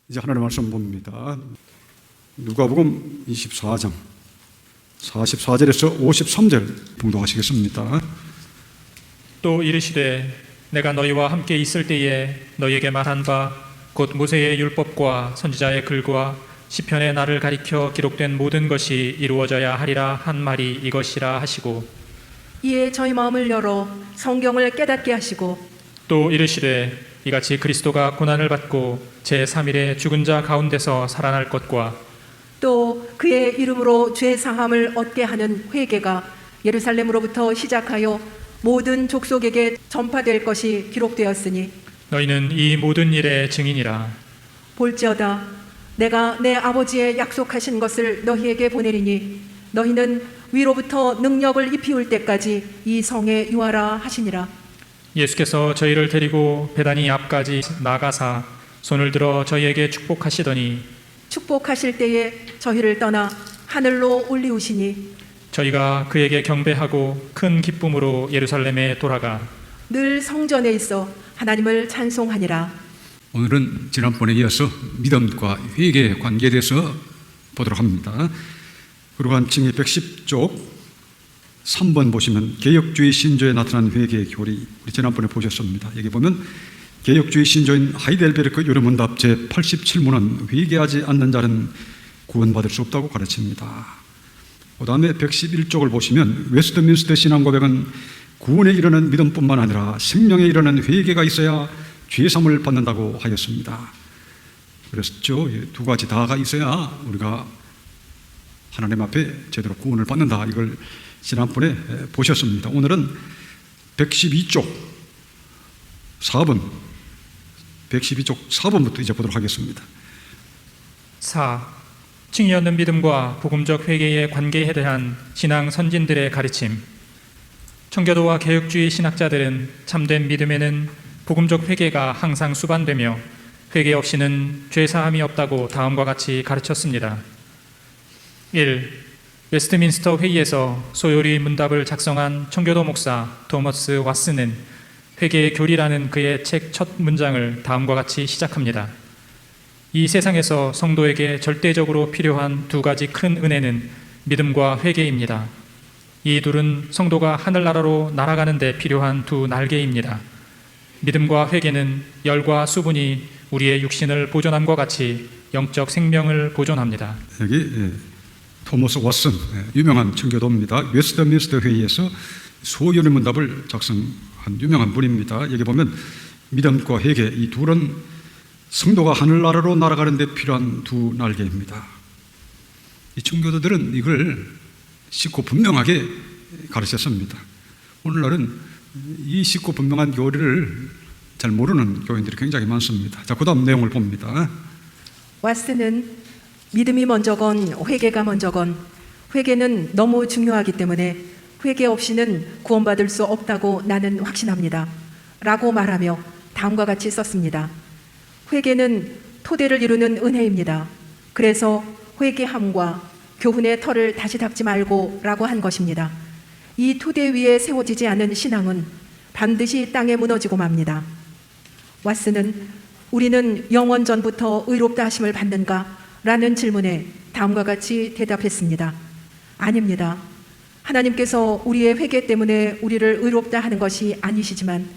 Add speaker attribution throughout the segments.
Speaker 1: 이제 하나님의 말씀 봅니다. 누가복음 24장 44절에서 53절 봉독하시겠습니다.
Speaker 2: 또 이르시되 내가 너희와 함께 있을 때에 너희에게 말한 바 곧 모세의 율법과 선지자의 글과 시편의 나를 가리켜 기록된 모든 것이 이루어져야 하리라 한 말이 이것이라 하시고,
Speaker 3: 이에 저희 마음을 열어 성경을 깨닫게 하시고,
Speaker 2: 또 이르시되 이같이 그리스도가 고난을 받고 제3일에 죽은 자 가운데서 살아날 것과
Speaker 3: 또 그의 이름으로 죄 사함을 얻게 하는 회개가 예루살렘으로부터 시작하여 모든 족속에게 전파될 것이 기록되었으니,
Speaker 2: 너희는 이 모든 일의 증인이라.
Speaker 3: 볼지어다 내가 내 아버지의 약속하신 것을 너희에게 보내리니 너희는 위로부터 능력을 입히울 때까지 이 성에 유하라 하시니라.
Speaker 2: 예수께서 저희를 데리고 베다니 앞까지 나가사 손을 들어 저희에게 축복하시더니
Speaker 3: 축복하실 때에 저희를 떠나 하늘로 올리우시니
Speaker 2: 저희가 그에게 경배하고 큰 기쁨으로 예루살렘에 돌아가
Speaker 3: 늘 성전에 있어 하나님을 찬송하니라.
Speaker 1: 오늘은 지난번에 이어서 믿음과 회개의 관계에 대해서 보도록 합니다. 그리고 한 층의 110쪽 3번 보시면 개혁주의 신조에 나타난 회개의 교리, 우리 지난번에 보셨습니다. 여기 보면 개혁주의 신조인 하이델베르크 유료문답 제87문은 회개하지 않는 자는 구원받을 수 없다고 가르칩니다. 그 다음에 111쪽을 보시면 웨스트민스터 신앙고백은 구원에 이르는 믿음뿐만 아니라 생명에 이르는 회개가 있어야 죄사함을 받는다고 하였습니다. 그랬죠. 두 가지 다가 있어야 우리가 하나님 앞에 제대로 구원을 받는다. 이걸 지난번에 보셨습니다. 오늘은 112쪽 4번 112쪽 4번부터 이제 보도록 하겠습니다.
Speaker 2: 4. 칭의 얻는 믿음과 복음적 회개의 관계에 대한 신앙 선진들의 가르침. 청교도와 개혁주의 신학자들은 참된 믿음에는 복음적 회개가 항상 수반되며 회개 없이는 죄사함이 없다고 다음과 같이 가르쳤습니다. 1. 웨스트민스터 회의에서 소요리 문답을 작성한 청교도 목사 토머스 왓슨은 회개의 교리라는 그의 책 첫 문장을 다음과 같이 시작합니다. 이 세상에서 성도에게 절대적으로 필요한 두 가지 큰 은혜는 믿음과 회개입니다. 이 둘은 성도가 하늘나라로 날아가는 데 필요한 두 날개입니다. 믿음과 회개는 열과 수분이 우리의 육신을 보존함과 같이 영적 생명을 보존합니다.
Speaker 1: 여기 토머스 왓슨 유명한 청교도입니다. 웨스트민스터 회의에서 소요리 문답을 작성한 유명한 분입니다. 여기 보면 믿음과 회개 이 둘은 성도가 하늘나라로 날아가는 데 필요한 두 날개입니다. 이 청교도들은 이걸 쉽고 분명하게 가르쳤습니다. 오늘날은 이 쉽고 분명한 교리를 잘 모르는 교인들이 굉장히 많습니다. 자, 그 다음 내용을 봅니다.
Speaker 3: 왓슨은 믿음이 먼저건 회개가 먼저건 회개는 너무 중요하기 때문에 회개 없이는 구원받을 수 없다고 나는 확신합니다 라고 말하며 다음과 같이 썼습니다. 회개는 토대를 이루는 은혜입니다. 그래서 회개함과 교훈의 털을 다시 닦지 말고 라고 한 것입니다. 이 토대 위에 세워지지 않은 신앙은 반드시 땅에 무너지고 맙니다. 왓슨은 우리는 영원 전부터 의롭다 하심을 받는가? 라는 질문에 다음과 같이 대답했습니다. 아닙니다. 하나님께서 우리의 회개 때문에 우리를 의롭다 하는 것이 아니시지만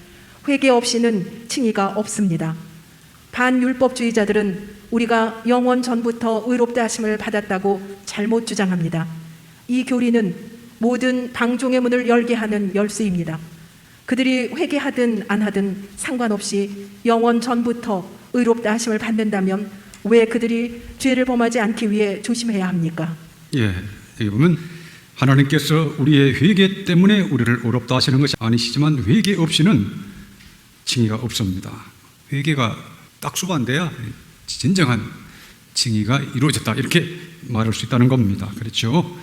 Speaker 3: 회개 없이는 칭의가 없습니다. 반율법주의자들은 우리가 영원 전부터 의롭다 하심을 받았다고 잘못 주장합니다. 이 교리는 모든 방종의 문을 열게 하는 열쇠입니다. 그들이 회개하든 안 하든 상관없이 영원 전부터 의롭다 하심을 받는다면 왜 그들이 죄를 범하지 않기 위해 조심해야 합니까?
Speaker 1: 예, 여기 보면 하나님께서 우리의 회개 때문에 우리를 의롭다 하시는 것이 아니시지만 회개 없이는 칭의가 없습니다. 회개가 딱 수반돼야 진정한 칭의가 이루어졌다 이렇게 말할 수 있다는 겁니다. 그렇죠?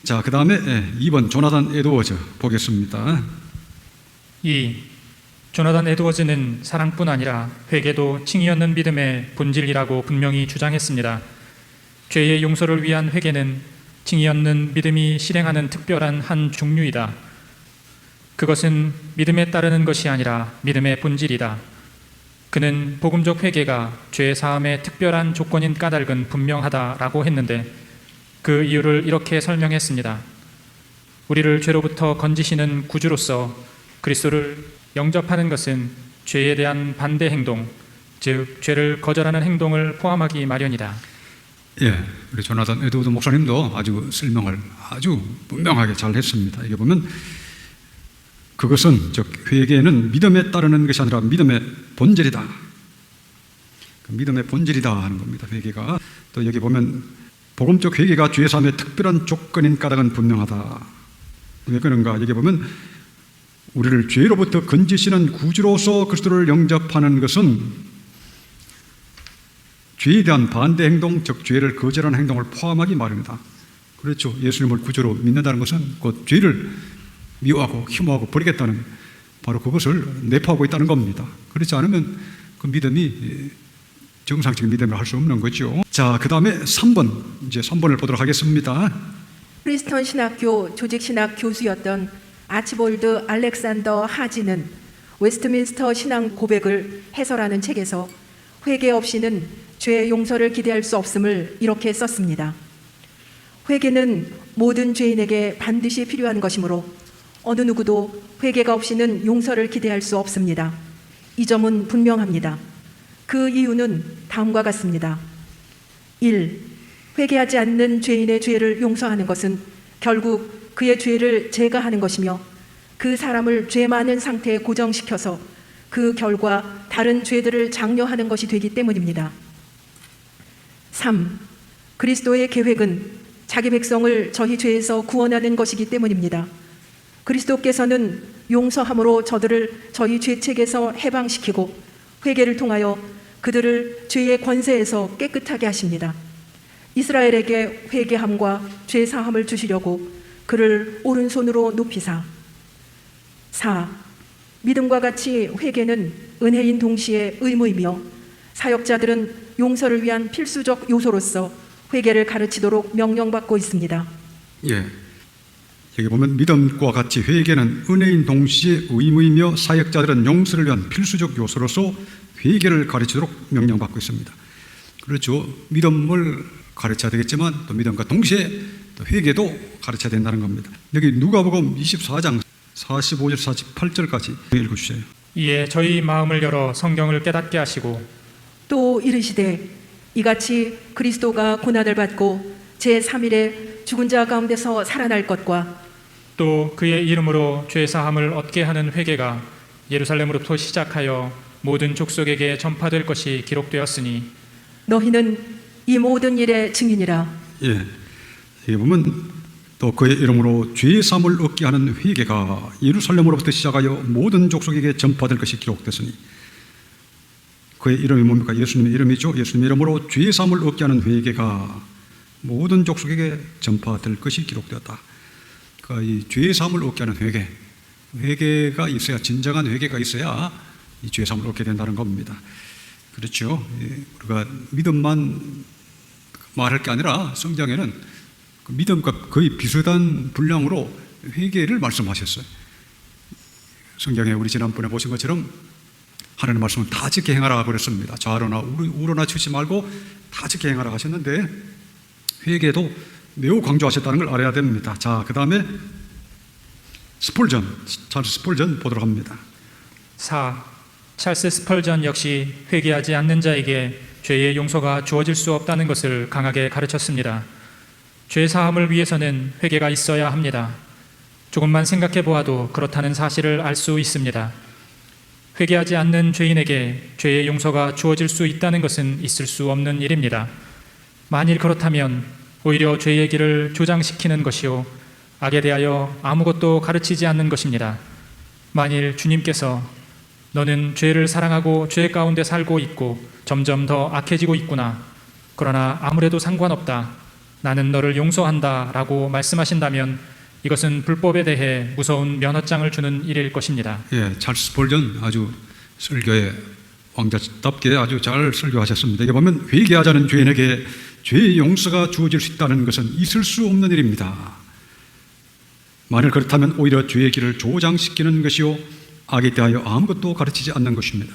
Speaker 1: 자, 그 다음에 2번 조나단 에드워즈 보겠습니다.
Speaker 2: 2. 조나단 에드워즈는 사랑뿐 아니라 회개도 칭의 얻는 믿음의 본질이라고 분명히 주장했습니다. 죄의 용서를 위한 회개는 칭의 얻는 믿음이 실행하는 특별한 한 종류이다. 그것은 믿음에 따르는 것이 아니라 믿음의 본질이다. 그는 복음적 회개가 죄 사함의 특별한 조건인 까닭은 분명하다라고 했는데 그 이유를 이렇게 설명했습니다. 우리를 죄로부터 건지시는 구주로서 그리스도를 영접하는 것은 죄에 대한 반대 행동, 즉 죄를 거절하는 행동을 포함하기 마련이다.
Speaker 1: 예, 우리 조나단 에드워드 목사님도 아주 설명을 아주 분명하게 잘 했습니다. 이게 보면 그것은 즉 회개는 믿음에 따르는 것이 아니라 믿음의 본질이다. 믿음의 본질이다 하는 겁니다. 회개가. 또 여기 보면 복음적 회개가 죄 사함의 특별한 조건인 까닭은 분명하다. 왜 그런가? 여기 보면 우리를 죄로부터 건지시는 구주로서 그리스도를 영접하는 것은 죄에 대한 반대 행동, 즉 죄를 거절하는 행동을 포함하기 마련이다. 그렇죠. 예수님을 구주로 믿는다는 것은 곧 죄를 미워하고 혐오하고 버리겠다는 바로 그것을 내포하고 있다는 겁니다. 그렇지 않으면 그 믿음이 정상적인 믿음을 할 수 없는 거죠. 자, 그 다음에 3번, 이제 3번을 보도록 하겠습니다.
Speaker 3: 프리스턴 신학교 조직신학 교수였던 아치볼드 알렉산더 하지는 웨스트민스터 신앙 고백을 해설하는 책에서 회개 없이는 죄 용서를 기대할 수 없음을 이렇게 썼습니다. 회개는 모든 죄인에게 반드시 필요한 것이므로 어느 누구도 회개가 없이는 용서를 기대할 수 없습니다. 이 점은 분명합니다. 그 이유는 다음과 같습니다. 1. 회개하지 않는 죄인의 죄를 용서하는 것은 결국 그의 죄를 제거하는 것이며 그 사람을 죄 많은 상태에 고정시켜서 그 결과 다른 죄들을 장려하는 것이 되기 때문입니다. 3. 그리스도의 계획은 자기 백성을 저희 죄에서 구원하는 것이기 때문입니다. 그리스도께서는 용서함으로 저들을 저희 죄책에서 해방시키고 회개를 통하여 그들을 죄의 권세에서 깨끗하게 하십니다. 이스라엘에게 회개함과 죄 사함을 주시려고 그를 오른손으로 높이사. 4. 믿음과 같이 회개는 은혜인 동시에 의무이며 사역자들은 용서를 위한 필수적 요소로서 회개를 가르치도록 명령받고 있습니다.
Speaker 1: 예, 여기 보면 믿음과 같이 회개는 은혜인 동시에 의무이며 사역자들은 용서를 위한 필수적 요소로서 회개를 가르치도록 명령받고 있습니다. 그렇죠. 믿음을 가르쳐야 되겠지만 또 믿음과 동시에 또 회개도 가르쳐야 된다는 겁니다. 여기 누가복음 24장 45절 48절까지 읽어주세요.
Speaker 2: 이에 저희 마음을 열어 성경을 깨닫게 하시고
Speaker 3: 또 이르시되 이같이 그리스도가 고난을 받고 제3일에 죽은 자 가운데서 살아날 것과
Speaker 2: 또 그의 이름으로 죄 사함을 얻게 하는 회개가 예루살렘으로부터 시작하여 모든 족속에게 전파될 것이 기록되었으니
Speaker 3: 너희는 이 모든 일의 증인이라.
Speaker 1: 예, 여기 보면 또 그의 이름으로 죄 사함을 얻게 하는 회개가 예루살렘으로부터 시작하여 모든 족속에게 전파될 것이 기록됐으니 그의 이름이 뭡니까? 예수님의 이름이죠. 예수님의 이름으로 죄 사함을 얻게 하는 회개가 모든 족속에게 전파될 것이 기록되었다. 그러니까 이 죄 사함을 얻게 하는 회개가 있어야, 진정한 회개가 있어야 이 죄 사함을 얻게 된다는 겁니다. 그렇죠. 우리가 믿음만 말할 게 아니라 성경에는 그 믿음과 거의 비슷한 분량으로 회개를 말씀하셨어요. 성경에 우리 지난번에 보신 것처럼 하나님 말씀은 다 지켜 행하라 그랬습니다. 좌로나 우로나 치지 말고 다 지켜 행하라 하셨는데 회개도 매우 강조하셨다는 걸 알아야 됩니다. 자, 그 다음에 찰스 스펄전 보도록 합니다.
Speaker 2: 4. 찰스 스펄전 역시 회개하지 않는 자에게 죄의 용서가 주어질 수 없다는 것을 강하게 가르쳤습니다. 죄 사함을 위해서는 회개가 있어야 합니다. 조금만 생각해 보아도 그렇다는 사실을 알 수 있습니다. 회개하지 않는 죄인에게 죄의 용서가 주어질 수 있다는 것은 있을 수 없는 일입니다. 만일 그렇다면 오히려 죄의 길을 조장시키는 것이요 악에 대하여 아무것도 가르치지 않는 것입니다. 만일 주님께서 너는 죄를 사랑하고 죄 가운데 살고 있고 점점 더 악해지고 있구나. 그러나 아무래도 상관없다. 나는 너를 용서한다 라고 말씀하신다면 이것은 불법에 대해 무서운 면허장을 주는 일일 것입니다.
Speaker 1: 예, 찰스 스펄전 아주 설교에 왕자답게 아주 잘 설교하셨습니다. 이게 보면 회개하자는 죄인에게 죄의 용서가 주어질 수 있다는 것은 있을 수 없는 일입니다. 만일 그렇다면 오히려 죄의 길을 조장시키는 것이요 악에 대하여 아무것도 가르치지 않는 것입니다.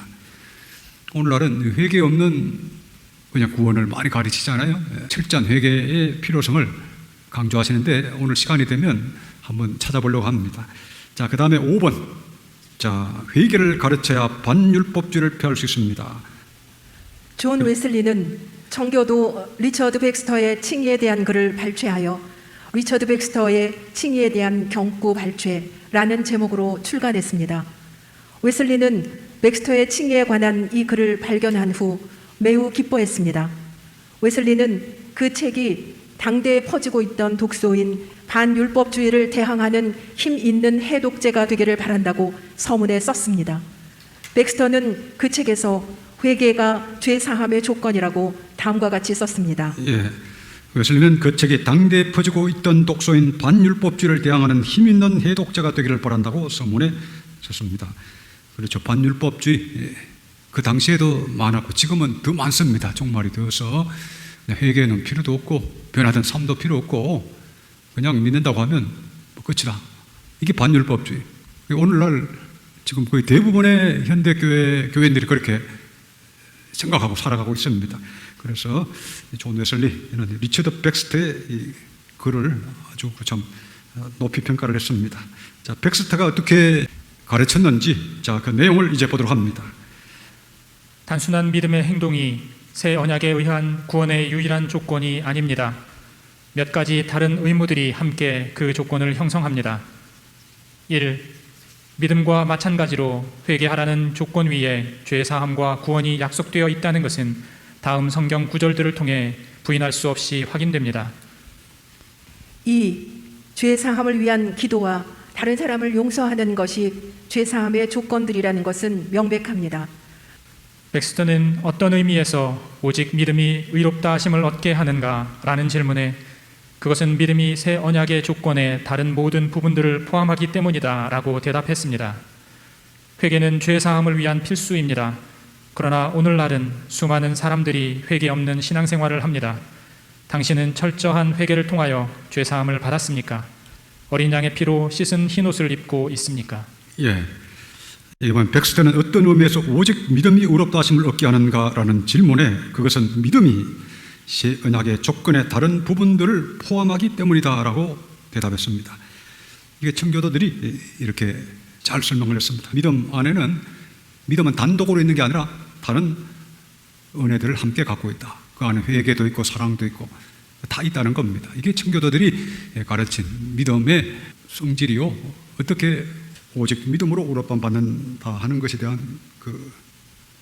Speaker 1: 오늘날은 회개 없는 그냥 구원을 많이 가르치잖아요. 철저한 회개의 필요성을 강조하시는데 오늘 시간이 되면 한번 찾아보려고 합니다. 자, 그 다음에 5번. 자, 회개를 가르쳐야 반율법주의를 펴할 수 있습니다.
Speaker 3: 존 웨슬리는 청교도 리처드 백스터의 칭의에 대한 글을 발췌하여 리처드 백스터의 칭의에 대한 경구 발췌라는 제목으로 출간했습니다. 웨슬리는 백스터의 칭의에 관한 이 글을 발견한 후 매우 기뻐했습니다. 웨슬리는 그 책이 당대에 퍼지고 있던 독소인 반율법주의를 대항하는 힘 있는 해독제가 되기를 바란다고 서문에 썼습니다. 백스터는 그 책에서 회개가 죄사함의 조건이라고 다음과 같이 썼습니다.
Speaker 1: 예, 웨슬리는 그 책이 당대에 퍼지고 있던 독소인 반율법주의를 대항하는 힘 있는 해독제가 되기를 바란다고 서문에 썼습니다. 그렇죠. 반율법주의, 그 당시에도 많았고 지금은 더 많습니다. 종말이 되어서 회개는 필요도 없고 변화된 삶도 필요 없고 그냥 믿는다고 하면 끝이다. 이게 반율법주의. 오늘날 지금 거의 대부분의 현대교회 교회인들이 그렇게 생각하고 살아가고 있습니다. 그래서 존 웨슬리는 리처드 백스터의 이 글을 아주 참 높이 평가를 했습니다. 자, 백스터가 어떻게 가르쳤는지, 자, 그 내용을 이제 보도록 합니다.
Speaker 2: 단순한 믿음의 행동이 새 언약에 의한 구원의 유일한 조건이 아닙니다. 몇 가지 다른 의무들이 함께 그 조건을 형성합니다. 1. 믿음과 마찬가지로 회개하라는 조건 위에 죄사함과 구원이 약속되어 있다는 것은 다음 성경 구절들을 통해 부인할 수 없이 확인됩니다.
Speaker 3: 2. 죄사함을 위한 기도와 다른 사람을 용서하는 것이 죄사함의 조건들이라는 것은 명백합니다.
Speaker 2: 백스터는 어떤 의미에서 오직 믿음이 의롭다 하심을 얻게 하는가? 라는 질문에 그것은 믿음이 새 언약의 조건에 다른 모든 부분들을 포함하기 때문이다 라고 대답했습니다. 회개는 죄사함을 위한 필수입니다. 그러나 오늘날은 수많은 사람들이 회개 없는 신앙생활을 합니다. 당신은 철저한 회개를 통하여 죄사함을 받았습니까? 어린 양의 피로 씻은 흰옷을 입고 있습니까?
Speaker 1: 예, 이번 백스터는 어떤 의미에서 오직 믿음이 의롭다 하심을 얻게 하는가라는 질문에 그것은 믿음이 새 언약의 조건의 다른 부분들을 포함하기 때문이다라고 대답했습니다. 이게 청교도들이 이렇게 잘 설명을 했습니다. 믿음은 단독으로 있는 게 아니라 다른 은혜들을 함께 갖고 있다. 그 안에 회개도 있고 사랑도 있고 다 있다는 겁니다. 이게 청교도들이 가르친 믿음의 성질이요, 어떻게 오직 믿음으로 의롭다 받는다 하는 것에 대한 그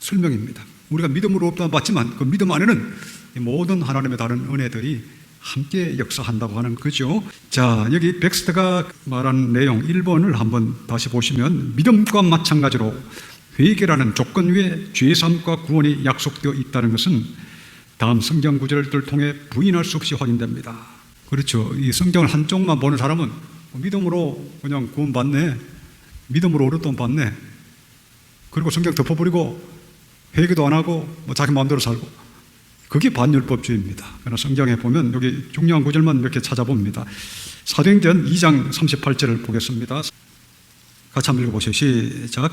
Speaker 1: 설명입니다. 우리가 믿음으로 의롭다 받지만 그 믿음 안에는 모든 하나님의 다른 은혜들이 함께 역사한다고 하는 거죠. 자, 여기 백스터가 말한 내용 1번을 한번 다시 보시면 믿음과 마찬가지로 회개라는 조건 위에 죄사함과 구원이 약속되어 있다는 것은 다음 성경 구절들을 통해 부인할 수 없이 확인됩니다. 그렇죠. 이 성경을 한쪽만 보는 사람은 믿음으로 그냥 구원 받네, 믿음으로 의롭다움 받네, 그리고 성경 덮어버리고 회개도 안 하고 자기 마음대로 살고, 그게 반율법주의입니다. 그러나 성경에 보면 여기 중요한 구절만 이렇게 찾아봅니다. 사도행전 2장 38절을 보겠습니다. 같이 한번 읽어보세요. 시작.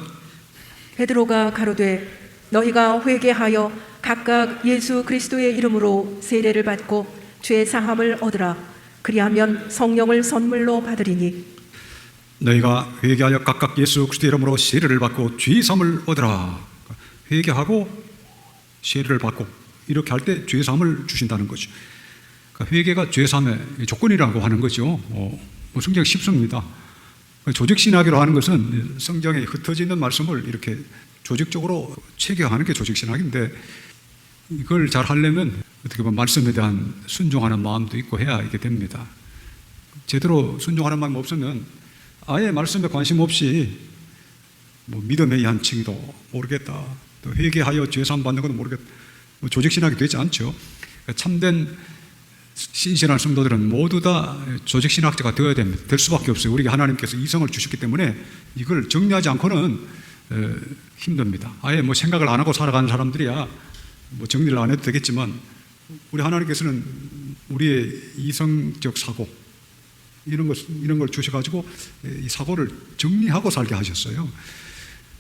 Speaker 3: 베드로가 가로되 너희가 회개하여 각각 예수 그리스도의 이름으로 세례를 받고 죄 사함을 얻으라. 그리하면 성령을 선물로 받으리니.
Speaker 1: 너희가 회개하여 각각 예수 그리스도의 이름으로 세례를 받고 죄 사함을 얻으라. 회개하고 세례를 받고 이렇게 할 때 죄 사함을 주신다는 거죠. 그러니까 회개가 죄 사함의 조건이라고 하는 거죠. 성경 쉽습니다. 조직 신학이라고 하는 것은 성경에 흩어져 있는 말씀을 이렇게 조직적으로 체계하는 게 조직 신학인데, 이걸 잘 하려면 어떻게 보면 말씀에 대한 순종하는 마음도 있고 해야 이게 됩니다. 제대로 순종하는 마음이 없으면 아예 말씀에 관심 없이 믿음에 의한 칭의도 모르겠다, 또 회개하여 죄사함 받는 것도 모르겠다, 조직 신학이 되지 않죠. 참된 신실한 성도들은 모두 다 조직 신학자가 되어야 됩니다. 될 수밖에 없어요. 우리에게 하나님께서 이성을 주셨기 때문에 이걸 정리하지 않고는 힘듭니다. 아예 생각을 안 하고 살아가는 사람들이야 정리를 안 해도 되겠지만, 우리 하나님께서는 우리의 이성적 사고 이런 걸 주셔가지고 이 사고를 정리하고 살게 하셨어요.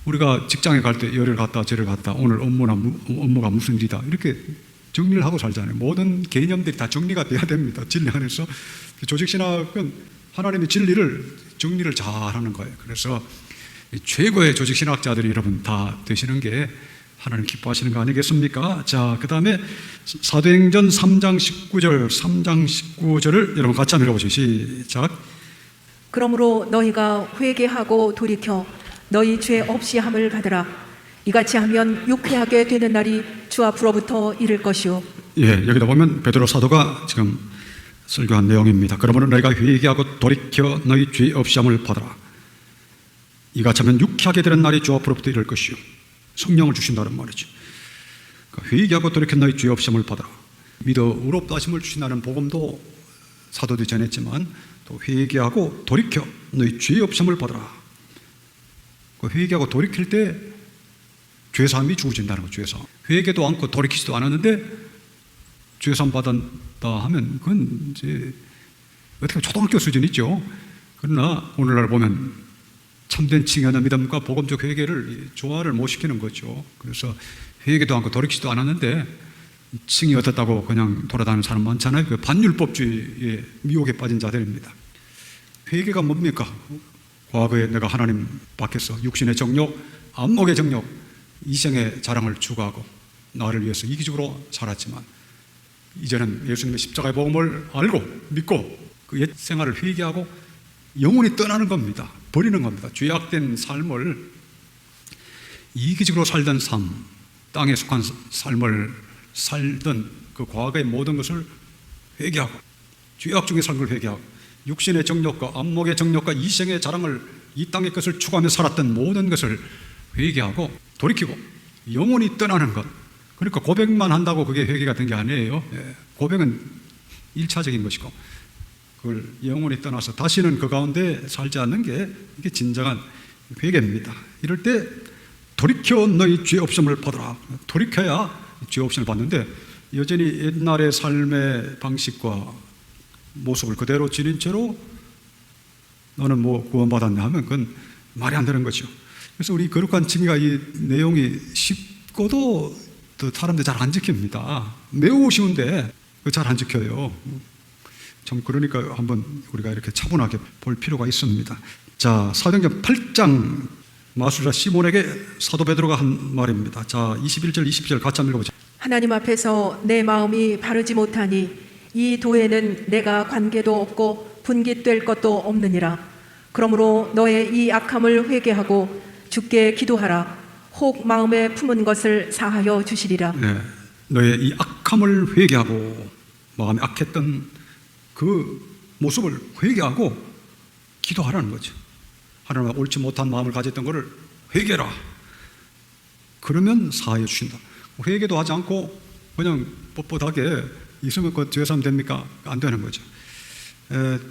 Speaker 1: 우리가 직장에 갈 때 열을 갔다 저를 갔다 오늘 업무가 무슨 일이다 이렇게 정리를 하고 살잖아요. 모든 개념들이 다 정리가 돼야 됩니다. 진리 안에서. 조직신학은 하나님의 진리를 정리를 잘하는 거예요. 그래서 최고의 조직신학자들이 여러분 다 되시는 게 하나님 기뻐하시는 거 아니겠습니까? 자, 그 다음에 사도행전 3장 19절을 여러분 같이 한번 읽어보시죠. 시작.
Speaker 3: 그러므로 너희가 회개하고 돌이켜 너희 죄 없이 함을 받으라. 이같이 하면 유쾌하게 되는 날이 주 앞으로부터 이를 것이요.
Speaker 1: 예, 여기다 보면 베드로 사도가 지금 설교한 내용입니다. 그러므로 너희가 회개하고 돌이켜 너희 죄 없이 함을 받으라. 이같이 하면 유쾌하게 되는 날이 주 앞으로부터 이를 것이요. 성령을 주신다는 말이죠. 그러니까 회개하고 돌이켜 너희 죄 없이 함을 받으라. 믿어 의롭다 하심을 주신다는 복음도 사도들이 전했지만 또 회개하고 돌이켜 너희 죄 없이 함을 받으라. 회개하고 돌이킬 때 죄사함이 주어진다는 거죠. 죄사함. 회개도 않고 돌이키지도 않았는데 죄사함 받았다 하면 그건 이제 어떻게 보면 초등학교 수준이죠. 그러나 오늘날 보면 참된 칭의하는 믿음과 복음적 회개를 조화를 못 시키는 거죠. 그래서 회개도 않고 돌이키지도 않았는데 칭의 얻었다고 그냥 돌아다니는 사람 많잖아요. 그 반율법주의의 미혹에 빠진 자들입니다. 회개가 뭡니까? 과거에 내가 하나님 밖에서 육신의 정욕, 안목의 정욕, 이생의 자랑을 추구하고 나를 위해서 이기적으로 살았지만 이제는 예수님의 십자가의 복음을 알고 믿고 그 옛 생활을 회개하고 영원히 떠나는 겁니다. 버리는 겁니다. 죄악된 삶을 이기적으로 살던 삶, 땅에 속한 삶을 살던 그 과거의 모든 것을 회개하고 죄악 중의 삶을 회개하고 육신의 정욕과 안목의 정욕과 이생의 자랑을 이 땅의 것을 추구하며 살았던 모든 것을 회개하고 돌이키고 영원히 떠나는 것. 그러니까 고백만 한다고 그게 회개가 된 게 아니에요. 고백은 1차적인 것이고 그걸 영원히 떠나서 다시는 그 가운데 살지 않는 게 이게 진정한 회개입니다. 이럴 때 돌이켜 너희 죄 없음을 받으라. 돌이켜야 죄 없음을 받는데 여전히 옛날의 삶의 방식과 모습을 그대로 지닌 채로 너는 뭐 구원받았냐 하면 그건 말이 안 되는 거죠. 그래서 우리 거룩한 칭의가 이 내용이 쉽고도 또 사람들 잘 안 지킵니다. 매우 쉬운데 잘 안 지켜요. 참 그러니까 한번 우리가 이렇게 차분하게 볼 필요가 있습니다. 자, 사도행전 8장 마술사 시몬에게 사도 베드로가 한 말입니다. 자, 21절 20절 같이 한번 읽어보죠.
Speaker 3: 하나님 앞에서 내 마음이 바르지 못하니 이 도에는 내가 관계도 없고 분깃될 것도 없느니라. 그러므로 너의 이 악함을 회개하고 주께 기도하라. 혹 마음에 품은 것을 사하여 주시리라.
Speaker 1: 네, 너의 이 악함을 회개하고 마음에 악했던 그 모습을 회개하고 기도하라는 거죠. 하나님 옳지 못한 마음을 가졌던 것을 회개라. 그러면 사하여 주신다. 회개도 하지 않고 그냥 뻣뻣하게 있으면 그 죄사함 됩니까? 안 되는 거죠.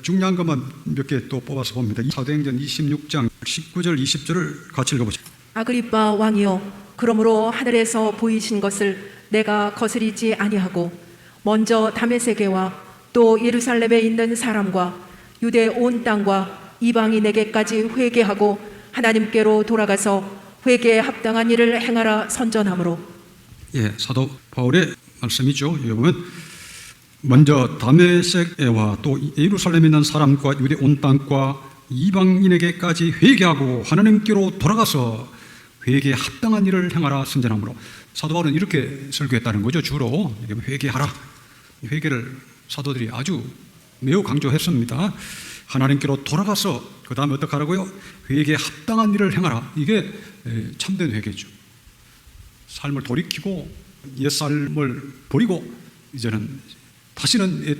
Speaker 1: 중요한 것만 몇 개 또 뽑아서 봅니다. 사도행전 26장 19절 20절을 같이 읽어보죠.
Speaker 3: 아그리빠 왕이여, 그러므로 하늘에서 보이신 것을 내가 거스리지 아니하고 먼저 다메섹에와 또 예루살렘에 있는 사람과 유대 온 땅과 이방인에게까지 회개하고 하나님께로 돌아가서 회개에 합당한 일을 행하라 선전하므로. 예,
Speaker 1: 사도 바울의 말씀이죠. 여기 보면 먼저 다메섹에와 또 예루살렘에 있는 사람과 유대 온 땅과 이방인에게까지 회개하고 하나님께로 돌아가서 회개에 합당한 일을 행하라 선전하므로. 사도 바울은 이렇게 설교했다는 거죠. 주로 회개하라. 회개를 사도들이 아주 매우 강조했습니다. 하나님께로 돌아가서 그 다음에 어떻게 하라고요? 회개에 합당한 일을 행하라. 이게 참된 회개죠. 삶을 돌이키고 옛삶을 버리고 이제는 다시는 옛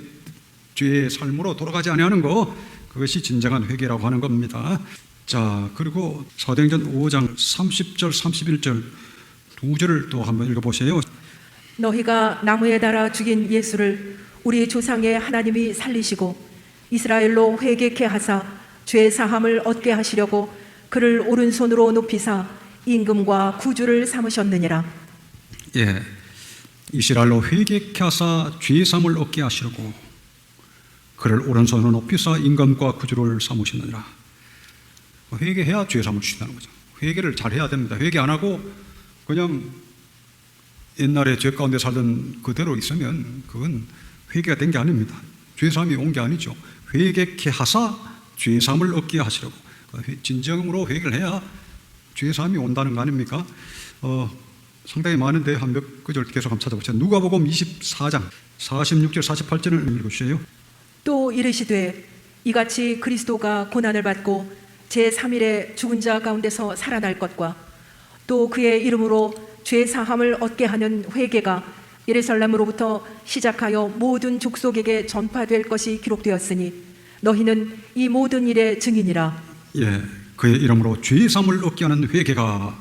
Speaker 1: 죄의 삶으로 돌아가지 아니하는 거, 그것이 진정한 회개라고 하는 겁니다. 자, 그리고 사도행전 5장 30절 31절 두 절을 또 한번 읽어보세요.
Speaker 3: 너희가 나무에 달아 죽인 예수를 우리 조상의 하나님이 살리시고 이스라엘로 회개케 하사 죄 사함을 얻게 하시려고 그를 오른손으로 높이사 임금과 구주를 삼으셨느니라.
Speaker 1: 예, 이스라엘로 회개케 하사 죄 사함을 얻게 하시려고 그를 오른손으로 높이사 임금과 구주를 삼으셨느니라. 회개해야 죄 사함을 주신다는 거죠. 회개를 잘 해야 됩니다. 회개 안 하고 그냥 옛날에 죄 가운데 살던 그대로 있으면 그건 회개가 된 게 아닙니다. 죄사함이 온 게 아니죠. 회개케 하사 죄사함을 얻게 하시라고. 진정으로 회개를 해야 죄사함이 온다는 거 아닙니까? 상당히 많은데 한 몇 구절 계속 한번 찾아보죠. 누가복음 24장 46절 48절을 읽으세요.
Speaker 3: 또 이르시되 이같이 그리스도가 고난을 받고 제3일에 죽은 자 가운데서 살아날 것과 또 그의 이름으로 죄 사함을 얻게 하는 회개가 예루살렘으로부터 시작하여 모든 족속에게 전파될 것이 기록되었으니 너희는 이 모든 일의 증인이라.
Speaker 1: 예, 그의 이름으로 죄 사함을 얻게 하는 회개가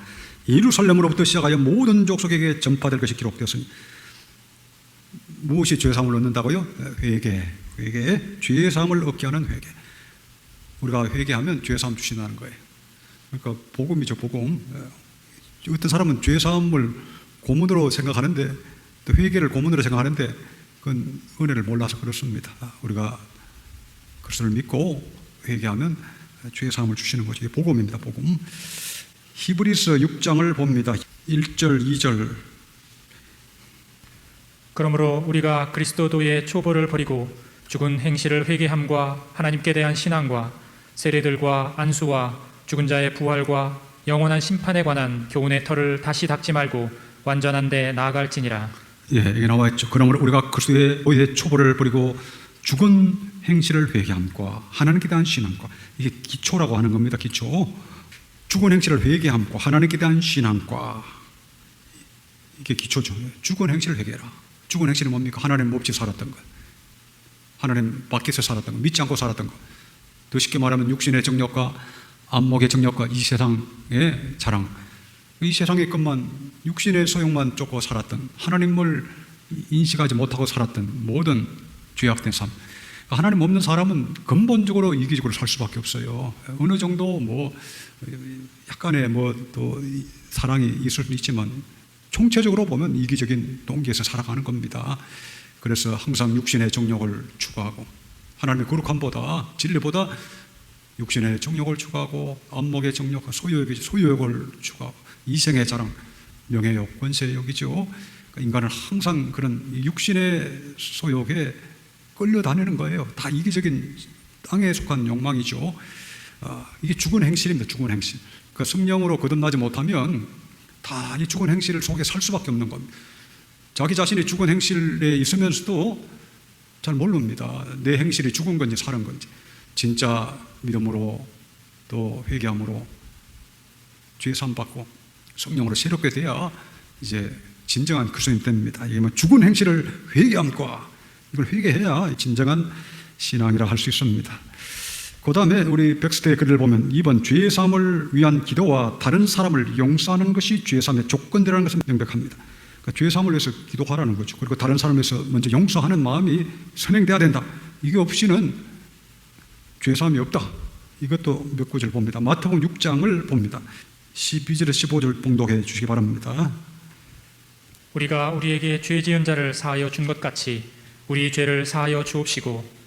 Speaker 1: 예루살렘으로부터 시작하여 모든 족속에게 전파될 것이 기록되었으니 무엇이 죄 사함을 얻는다고요? 회개에 죄 사함을 얻게 하는 회개. 우리가 회개하면 죄 사함 주신다는 거예요. 그러니까 복음이죠, 복음. 어떤 사람은 죄 사함을 고문으로 생각하는데 또 회개를 고문으로 생각하는데 그건 은혜를 몰라서 그렇습니다. 우리가 그리스도를 믿고 회개하면 죄 사함을 주시는 거죠. 이게 복음입니다, 복음. 히브리서 6장을 봅니다. 1절, 2절.
Speaker 2: 그러므로 우리가 그리스도도의 초보를 버리고 죽은 행실을 회개함과 하나님께 대한 신앙과 세례들과 안수와 죽은 자의 부활과 영원한 심판에 관한 교훈의 털을 다시 닦지 말고 완전한 데 나아갈지니라.
Speaker 1: 예, 여기 나와 있죠. 그러므로 우리가 그리스도의 초보를 버리고 죽은 행실을 회개함과 하나님께 대한 신앙과, 이게 기초라고 하는 겁니다. 기초. 죽은 행실을 회개함과 하나님께 대한 신앙과, 이게 기초죠. 죽은 행실을 회개해라. 죽은 행실은 뭡니까? 하나님 없이 살았던 것, 하나님 밖에서 살았던 것, 믿지 않고 살았던 것. 더 쉽게 말하면 육신의 정욕과 안목의 정욕과 이 세상의 자랑, 이 세상의 것만, 육신의 소욕만 쫓고 살았던, 하나님을 인식하지 못하고 살았던 모든 죄악된 삶. 하나님 없는 사람은 근본적으로 이기적으로 살 수밖에 없어요. 어느 정도 약간의 또 사랑이 있을 수 있지만 총체적으로 보면 이기적인 동기에서 살아가는 겁니다. 그래서 항상 육신의 정욕을 추구하고, 하나님의 거룩함보다, 진리보다 육신의 정욕을 추구하고, 안목의 정욕과 소유욕을 추구하고, 이생의 자랑, 명예욕, 권세욕이죠. 그러니까 인간은 항상 그런 육신의 소욕에 끌려다니는 거예요. 다 이기적인 땅에 속한 욕망이죠. 이게 죽은 행실입니다. 죽은 행실. 그러니까 성령으로 거듭나지 못하면 다 이 죽은 행실 속에 살 수밖에 없는 겁니다. 자기 자신이 죽은 행실에 있으면서도 잘 모릅니다. 내 행실이 죽은 건지 사는 건지. 진짜 믿음으로 또 회개함으로 죄 사함 받고 성령으로 새롭게 돼야 이제 진정한 그리스도인 됩니다. 이게 뭐 죽은 행실을 회개함과, 이걸 회개해야 진정한 신앙이라 할 수 있습니다. 그 다음에 우리 백스트의 글을 보면 2번 죄 사함을 위한 기도와 다른 사람을 용서하는 것이 죄 사함의 조건이라는 것을 명백합니다. 그러니까 죄 사함을 위해서 기도하라는 거죠. 그리고 다른 사람을 위해서 먼저 용서하는 마음이 선행돼야 된다. 이게 없이는 죄 사함이 없다. 이것도 몇 구절 봅니다. 마태복음 6장을 봅니다. 12절에서 15절 봉독해 주시기 바랍니다.
Speaker 2: 우리가 우리에게 죄 지은 자를 사하여 준 것 같이 우리 죄를 사하여 주옵시고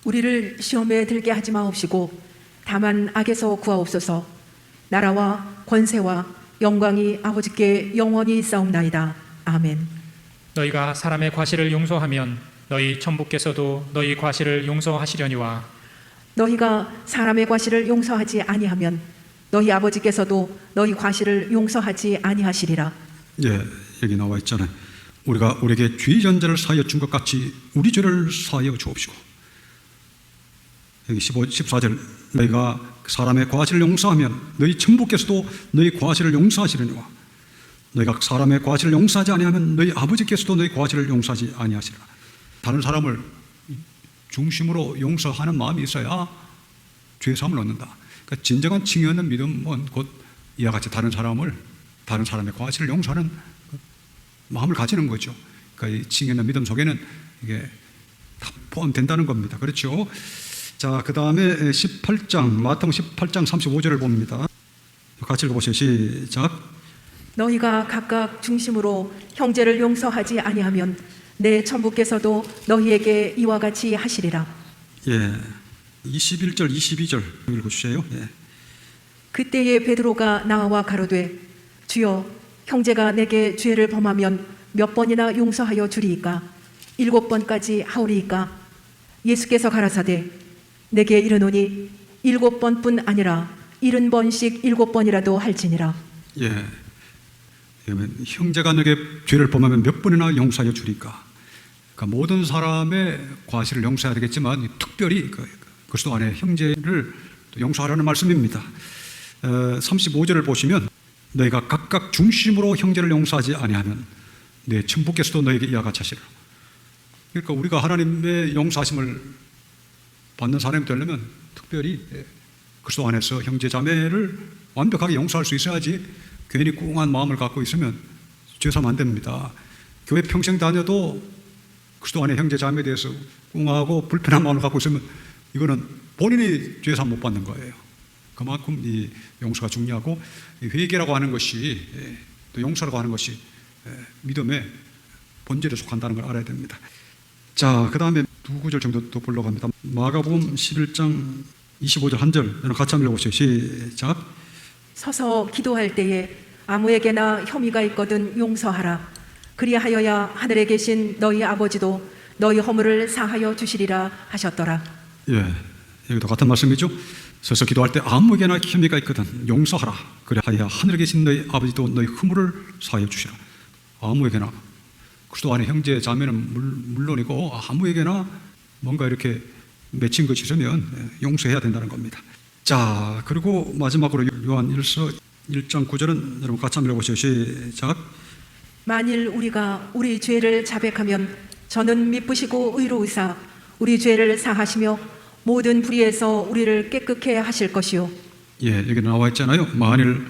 Speaker 3: 우리를 시험에 들게 하지 마옵시고 다만 악에서 구하옵소서. 나라와 권세와 영광이 아버지께 영원히 있사옵나이다. 아멘.
Speaker 2: 너희가 사람의 과실을 용서하면 너희 천부께서도 너희 과실을 용서하시려니와
Speaker 3: 너희가 사람의 과실을 용서하지 아니하면 너희 아버지께서도 너희 과실을 용서하지 아니하시리라.
Speaker 1: 예, 여기 나와 있잖아요. 우리가 우리에게 죄 지은 자를 사하여 준 것 같이 우리 죄를 사하여 주옵시고. 여기 14절, 너희가 사람의 과실을 용서하면 너희 천부께서도 너희 과실을 용서하시려니와 너희가 사람의 과실을 용서하지 아니하면 너희 아버지께서도 너희 과실을 용서하지 아니하시리라. 다른 사람을 중심으로 용서하는 마음이 있어야 죄 사함을 얻는다. 그러니까 진정한 칭의 있는 믿음은 곧 이와 같이 다른 사람의 과실을 용서하는 마음을 가지는 거죠. 그러니까 이 칭의 있는 믿음 속에는 이게 다 포함된다는 겁니다. 그렇죠? 자, 그 다음에 18장, 마태복음 18장 35절을 봅니다. 같이 읽어보세요. 시작.
Speaker 3: 너희가 각각 중심으로 형제를 용서하지 아니하면 내 천부께서도 너희에게 이와 같이 하시리라.
Speaker 1: 예, 21절, 22절 읽어주세요. 예.
Speaker 3: 그때에 베드로가 나와 가로되 주여 형제가 내게 죄를 범하면 몇 번이나 용서하여 주리이까 7번까지 하오리이까 예수께서 가라사대 내게 이르노니 7번뿐 아니라 70번씩 7번이라도 할지니라.
Speaker 1: 예. 그러면 형제가 너에게 죄를 범하면 몇 번이나 용서하여 주리까. 그러니까 모든 사람의 과실을 용서해야 되겠지만 특별히 그리스도 안에 형제를 용서하라는 말씀입니다. 35절을 보시면 너희가 각각 중심으로 형제를 용서하지 아니하면 내 천부께서도 너에게 이와 같이 하시리라. 그러니까 우리가 하나님의 용서하심을 받는 사람이 되려면 특별히 그리스도 안에서 형제 자매를 완벽하게 용서할 수 있어야지 괜히 꿍한 마음을 갖고 있으면 죄사하면 안 됩니다. 교회 평생 다녀도 그리스도 안에 형제 자매에 대해서 꿍하고 불편한 마음을 갖고 있으면 이거는 본인이 죄사함 못 받는 거예요. 그만큼 이 용서가 중요하고 이 회개라고 하는 것이 또 용서라고 하는 것이 믿음의 본질에 속한다는 걸 알아야 됩니다. 자, 그 다음에 두 구절 정도 또 보려고 합니다. 마가복음 11장 25절 한 절 여러분 같이 한번 읽어보세요. 시작.
Speaker 3: 서서 기도할 때에 아무에게나 혐의가 있거든 용서하라. 그리하여야 하늘에 계신 너희 아버지도 너희 허물을 사하여 주시리라 하셨더라.
Speaker 1: 예, 여기도 같은 말씀이죠. 서서 기도할 때 아무에게나 혐의가 있거든 용서하라. 그리하여 하늘에 계신 너희 아버지도 너희 허물을 사하여 주시라. 아무에게나. 그리스도 안에 형제 자매는 물론이고 아무에게나 뭔가 이렇게 맺힌 것이 있으면 용서해야 된다는 겁니다. 자, 그리고 마지막으로 요한 1서 1장 9절은 여러분 같이 한번 읽어보세요. 시작.
Speaker 3: 만일 우리가 우리 죄를 자백하면 저는 미쁘시고 의로우사 우리 죄를 사하시며 모든 불의에서 우리를 깨끗게 하실 것이요.
Speaker 1: 예, 여기 나와 있잖아요. 만일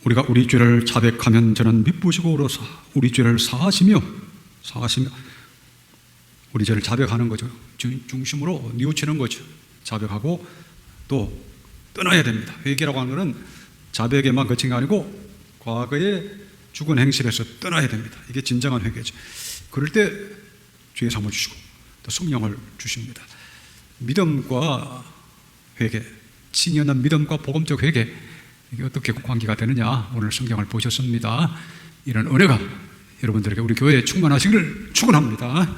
Speaker 1: 우리가 우리 죄를 자백하면 저는 미쁘시고 의로우사 우리 죄를 사하시며 우리 죄를 자백하는 거죠. 중심으로 뉘우치는 거죠. 자백하고 또 떠나야 됩니다. 회개라고 하는 것은 자백에만 그친 게 아니고 과거의 죽은 행실에서 떠나야 됩니다. 이게 진정한 회개죠. 그럴 때 죄 사함을 주시고 또 성령을 주십니다. 믿음과 회개, 친연한 믿음과 복음적 회개, 이게 어떻게 관계가 되느냐 오늘 성경을 보셨습니다. 이런 은혜가 여러분들에게 우리 교회에 충만하시기를 축원합니다.